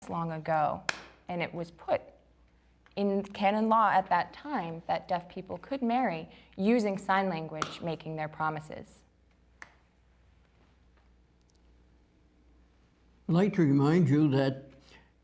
long ago, and it was put in canon law at that time that deaf people could marry using sign language, making their promises. I'd like to remind you that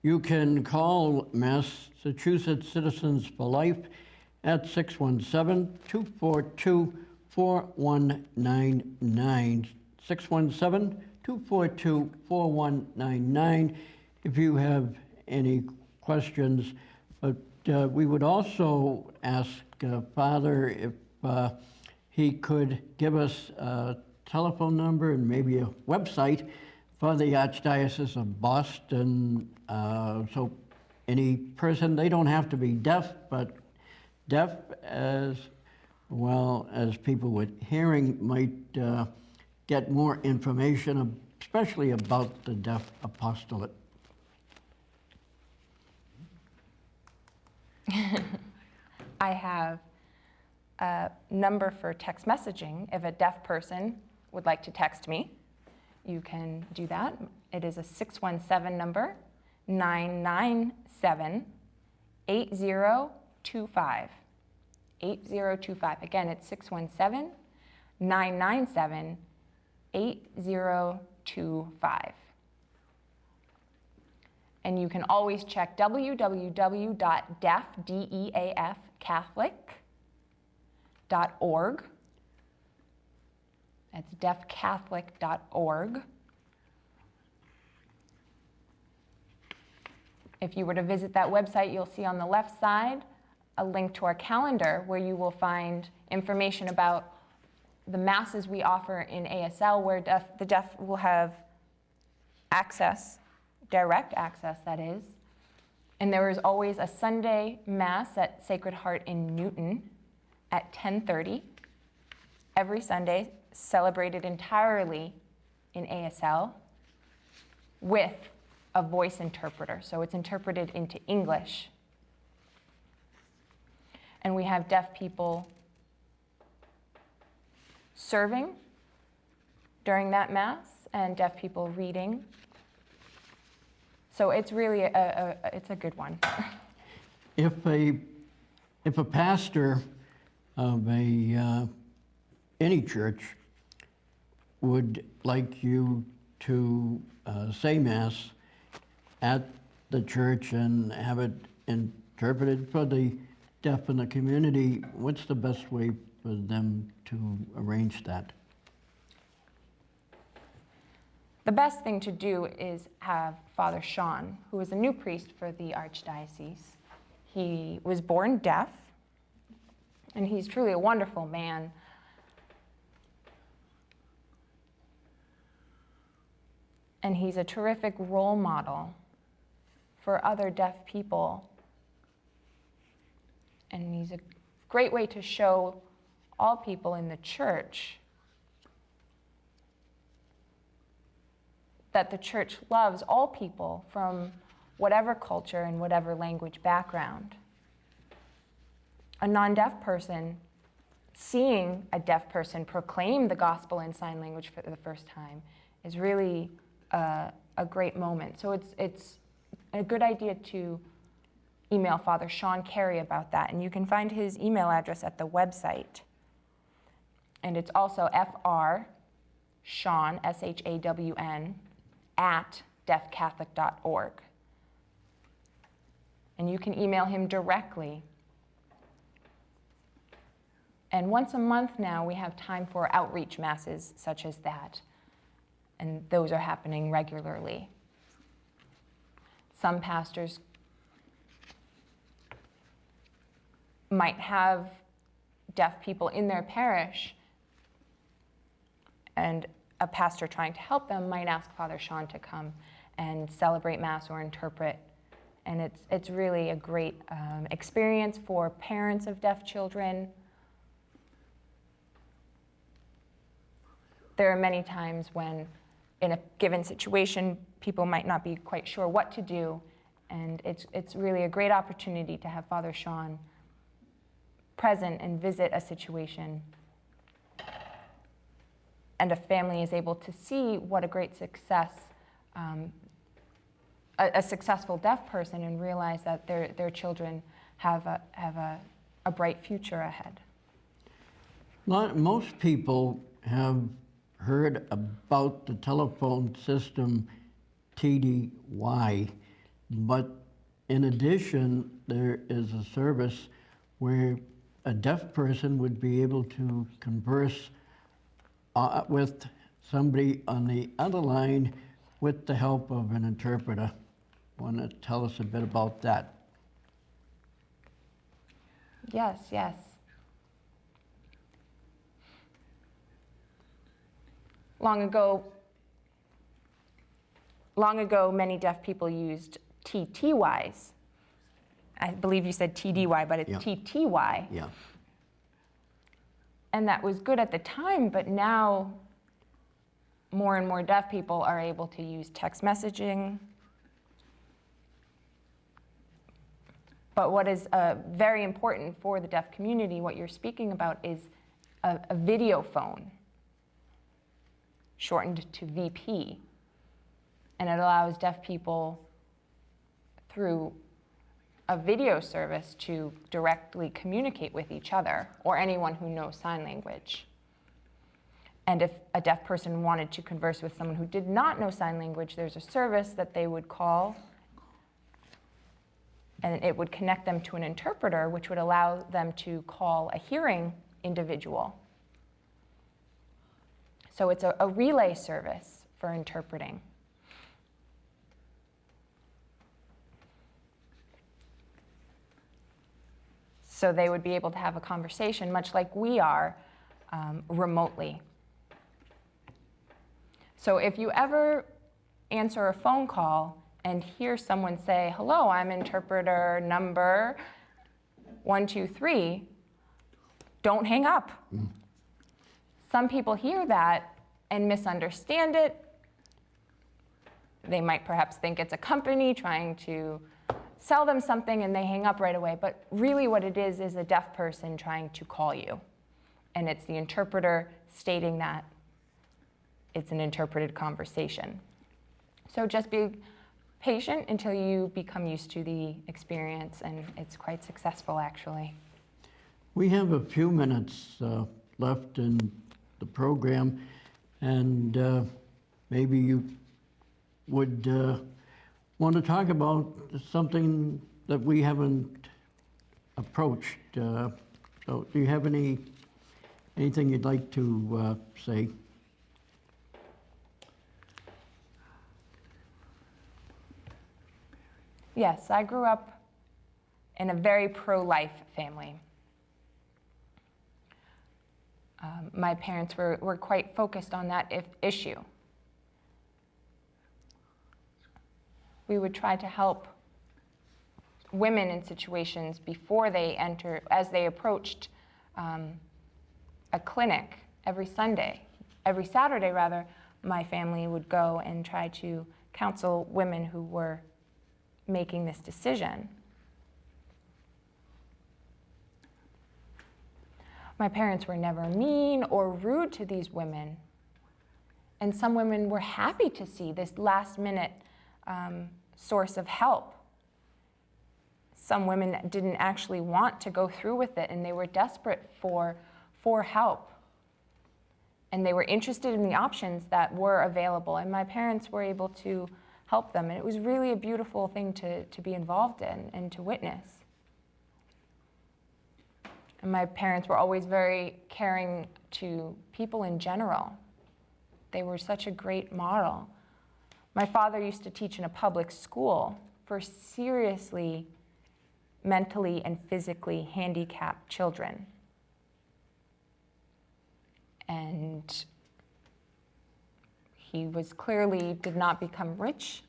you can call Massachusetts Citizens for Life at 617-242-4199, 617-242-4199 if you have any questions. But we would also ask Father if he could give us a telephone number and maybe a website for the Archdiocese of Boston. So any person, they don't have to be deaf, but deaf as well as people with hearing might get more information, especially about the deaf apostolate. I have a number for text messaging. If a deaf person would like to text me, you can do that. It is a 617 number, 997-8025. 8025. Again, it's 617-997-8025. And you can always check www.deafcatholic.org. That's deafcatholic.org. If you were to visit that website, you'll see on the left side a link to our calendar where you will find information about the masses we offer in ASL, where the deaf will have access, direct access that is. And there is always a Sunday Mass at Sacred Heart in Newton at 10:30 every Sunday, celebrated entirely in ASL with a voice interpreter. So it's interpreted into English. And we have deaf people serving during that Mass and deaf people reading. So it's really it's a good one. If a pastor of any church would like you to say Mass at the church and have it interpreted for the deaf in the community, what's the best way for them to arrange that? The best thing to do is have Father Sean, who is a new priest for the Archdiocese. He was born deaf, and he's truly a wonderful man. And he's a terrific role model for other deaf people. And he's a great way to show all people in the church that the church loves all people from whatever culture and whatever language background. A non-deaf person seeing a deaf person proclaim the gospel in sign language for the first time is really a great moment. So it's a good idea to email Father Sean Carey about that, and you can find his email address at the website. And it's also FR-Shawn, SHAWN, at deafcatholic.org. And you can email him directly. And once a month now, we have time for outreach masses such as that. And those are happening regularly. Some pastors might have deaf people in their parish, and a pastor trying to help them might ask Father Sean to come and celebrate Mass or interpret. And it's really a great experience for parents of deaf children. There are many times when, in a given situation, people might not be quite sure what to do, and it's really a great opportunity to have Father Sean present and visit a situation, and a family is able to see what a great success a successful deaf person and realize that their children have a bright future ahead. Most people have heard about the telephone system TDY, but in addition, there is a service where a deaf person would be able to converse with somebody on the other line with the help of an interpreter. Want to tell us a bit about that? Yes, yes. Long ago, many deaf people used TTYs. I believe you said TDY, but it's Yeah. TTY. Yeah. And that was good at the time, but now more and more deaf people are able to use text messaging. But what is very important for the deaf community, what you're speaking about, is a video phone, shortened to VP. And it allows deaf people, through a video service, to directly communicate with each other or anyone who knows sign language. And if a deaf person wanted to converse with someone who did not know sign language, there's a service that they would call, and it would connect them to an interpreter, which would allow them to call a hearing individual. So it's a relay service for interpreting. So they would be able to have a conversation, much like we are, remotely. So if you ever answer a phone call and hear someone say, "Hello, I'm interpreter number 123, don't hang up. Some people hear that and misunderstand it. They might perhaps think it's a company trying to sell them something, and they hang up right away. But really what it is a deaf person trying to call you. And it's the interpreter stating that it's an interpreted conversation. So just be patient until you become used to the experience, and it's quite successful, actually. We have a few minutes left in the program, and maybe you would want to talk about something that we haven't approached. So do you have anything you'd like to say? Yes, I grew up in a very pro-life family. My parents were quite focused on that issue. We would try to help women in situations before they enter, as they approached a clinic every Saturday rather, my family would go and try to counsel women who were making this decision. My parents were never mean or rude to these women. And some women were happy to see this last-minute source of help. Some women didn't actually want to go through with it, and they were desperate for help. And they were interested in the options that were available, and my parents were able to help them. And it was really a beautiful thing to be involved in and to witness. And my parents were always very caring to people in general. They were such a great model. My father used to teach in a public school for seriously mentally and physically handicapped children. And he was clearly did not become rich.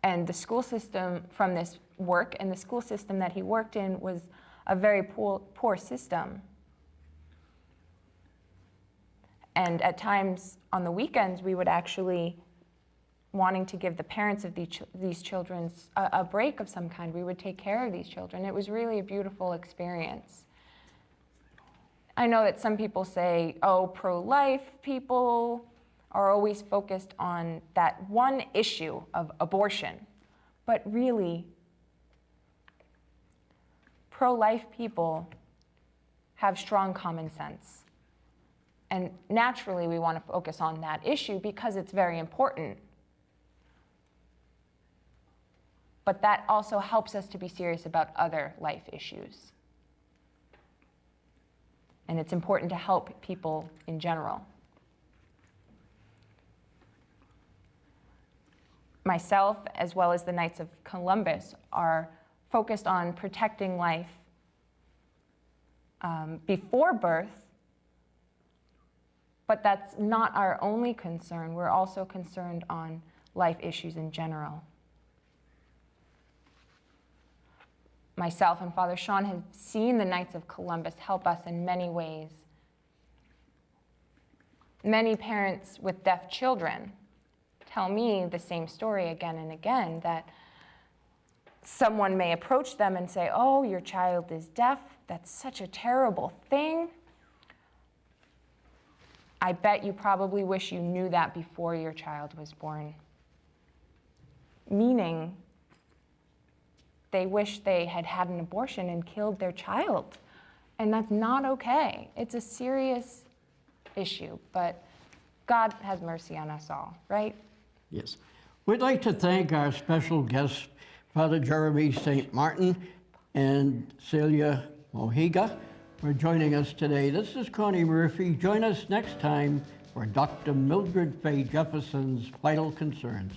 And the school system from this work and the school system that he worked in was a very poor system. And at times on the weekends, we would actually, wanting to give the parents of these children a break of some kind, we would take care of these children. It was really a beautiful experience. I know that some people say, oh, pro-life people are always focused on that one issue of abortion. But really, pro-life people have strong common sense. And naturally, we want to focus on that issue because it's very important. But that also helps us to be serious about other life issues. And it's important to help people in general. Myself, as well as the Knights of Columbus, are focused on protecting life before birth, but that's not our only concern. We're also concerned on life issues in general. Myself and Father Sean have seen the Knights of Columbus help us in many ways. Many parents with deaf children tell me the same story again and again, that someone may approach them and say, "Oh, your child is deaf. That's such a terrible thing. I bet you probably wish you knew that before your child was born." Meaning, they wish they had had an abortion and killed their child. And that's not okay. It's a serious issue, but God has mercy on us all, right? Yes. We'd like to thank our special guests, Father Jeremy St.Martin and Celia Mohiga, for joining us today. This is Connie Murphy. Join us next time for Dr. Midred Fay Jefferson's Vital Concerns.